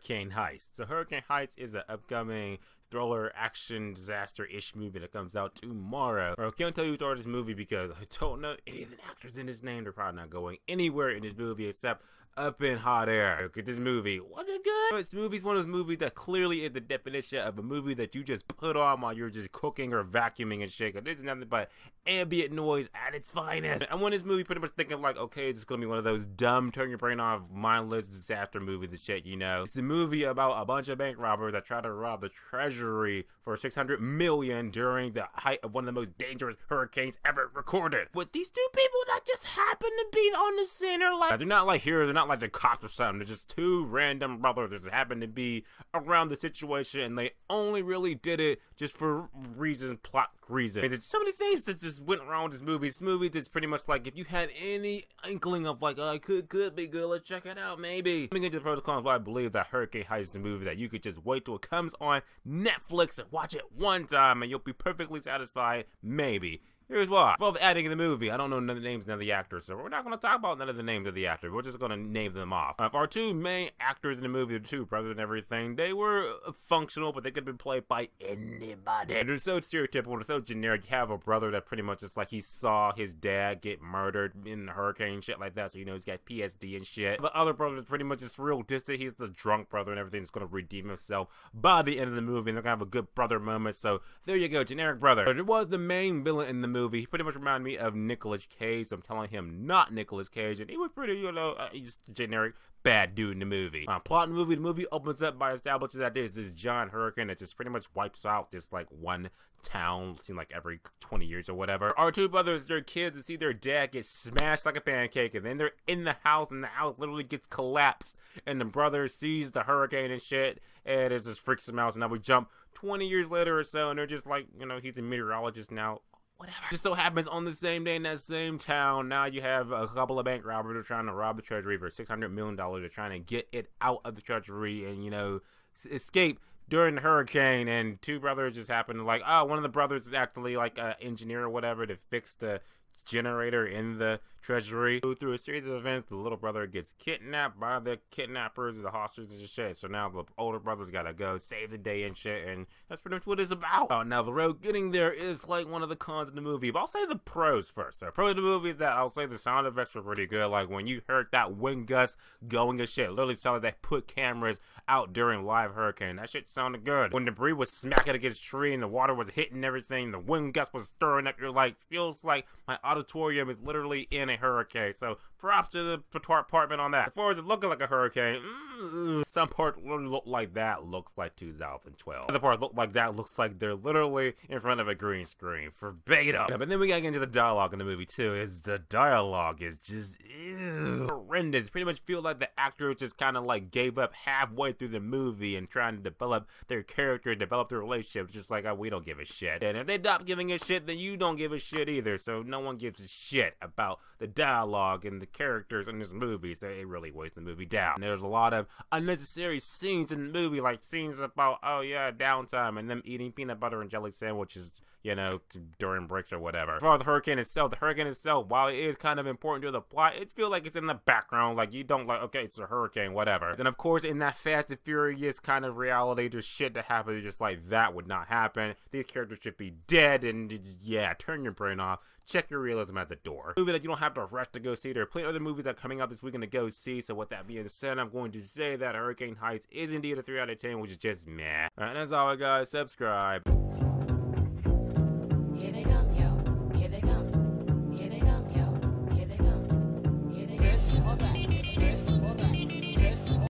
Hurricane Heist. So Hurricane Heist is an upcoming thriller action disaster-ish movie that comes out tomorrow. I can't tell you who started this movie because I don't know any of the actors in this name. They're probably not going anywhere in this movie except up in hot air. Look at this movie. Was it good? This movie's one of those movies that clearly is the definition of a movie that you just put on while you're just cooking or vacuuming and shit. This is nothing but ambient noise at its finest. I went this movie pretty much thinking like, okay, it's gonna be one of those dumb, turn your brain off, mindless disaster movies and shit, you know. It's a movie about a bunch of bank robbers that try to rob the treasury for $600 million during the height of one of the most dangerous hurricanes ever recorded. But these two people that just happen to be on the scene are like, they're not like heroes, they're not like the cops or something. They're just two random brothers that happen to be around the situation, and they only really did it just for reasons, plot reasons. There's so many things that just went wrong with this movie. This movie that's pretty much like, if you had any inkling of like, oh, it could be good, let's check it out, maybe. Coming into the protocol, I believe that Hurricane Heist is a movie that you could just wait till it comes on Netflix and watch it one time and you'll be perfectly satisfied, maybe. Here's why. For all the adding in the movie, I don't know none of the names, none of the actors, so we're not going to talk about none of the names of the actors. We're just going to name them off. For our two main actors in the movie, the two brothers and everything, they were functional, but they could have been played by anybody. They're so stereotypical, they're so generic. You have a brother that pretty much just like he saw his dad get murdered in the hurricane, shit like that, so you know he's got PSD and shit. The other brother is pretty much just real distant. He's the drunk brother and everything. He's going to redeem himself by the end of the movie, and they're going to have a good brother moment. So there you go, generic brother. But it was the main villain in the movie. He pretty much reminded me of Nicolas Cage. So I'm telling him not Nicolas Cage, and he was pretty, you know, he's generic bad dude in the movie. Plot in the movie opens up by establishing that there's this giant hurricane that just pretty much wipes out this like one town, seems like every 20 years or whatever. Our two brothers, their kids, to see their dad get smashed like a pancake, and then they're in the house and the house literally gets collapsed, and the brother sees the hurricane and shit, and it just freaks him out. So now we jump 20 years later or so, and they're just like, you know, he's a meteorologist now. Whatever. Just so happens on the same day in that same town, now you have a couple of bank robbers who are trying to rob the treasury for $600 million. They're trying to get it out of the treasury and, you know, escape during the hurricane. And two brothers just happen to like, oh, one of the brothers is actually like an engineer or whatever to fix the generator in the treasury. Through a series of events, the little brother gets kidnapped by the kidnappers, the hostages and shit. So now the older brother's gotta go save the day and shit, and that's pretty much what it's about. Now the road getting there is like one of the cons of the movie, but I'll say the pros first. So pros of the movie is that I'll say the sound effects were pretty good. Like when you heard that wind gust going and shit, literally sounded like they put cameras out during live hurricane. That shit sounded good. When debris was smacking against a tree and the water was hitting everything, the wind gust was stirring up your lights. Feels like my auditorium is literally in a hurricane. So props to the apartment on that. As far as it looking like a hurricane, some part look like that looks like 2012. The part look like that looks like they're literally in front of a green screen verbatim. But then we gotta get into the dialogue in the movie too. Is the dialogue is just horrendous. Pretty much feel like the actors just kind of like gave up halfway through the movie and trying to develop their character, develop their relationship. Just like, oh, we don't give a shit. And if they stop giving a shit, then you don't give a shit either. So no one gives a shit about the dialogue and the characters in this movie, so it really weighs the movie down. And there's a lot of unnecessary scenes in the movie, like scenes about, oh yeah, downtime and them eating peanut butter and jelly sandwiches, you know, during breaks or whatever. As far as the hurricane itself, while it is kind of important to the plot, it feels like it's in the background, like you don't like, okay, it's a hurricane, whatever. Then of course in that Fast and Furious kind of reality, there's shit that happens just like that would not happen. These characters should be dead, and yeah, turn your brain off. Check your realism at the door. Movie that you don't have to rush to go see. There are plenty of other movies that are coming out this weekend to go see. So with that being said, I'm going to say that Hurricane Heist is indeed a 3 out of 10, which is just meh. And as always, guys, subscribe. Here they come, yo.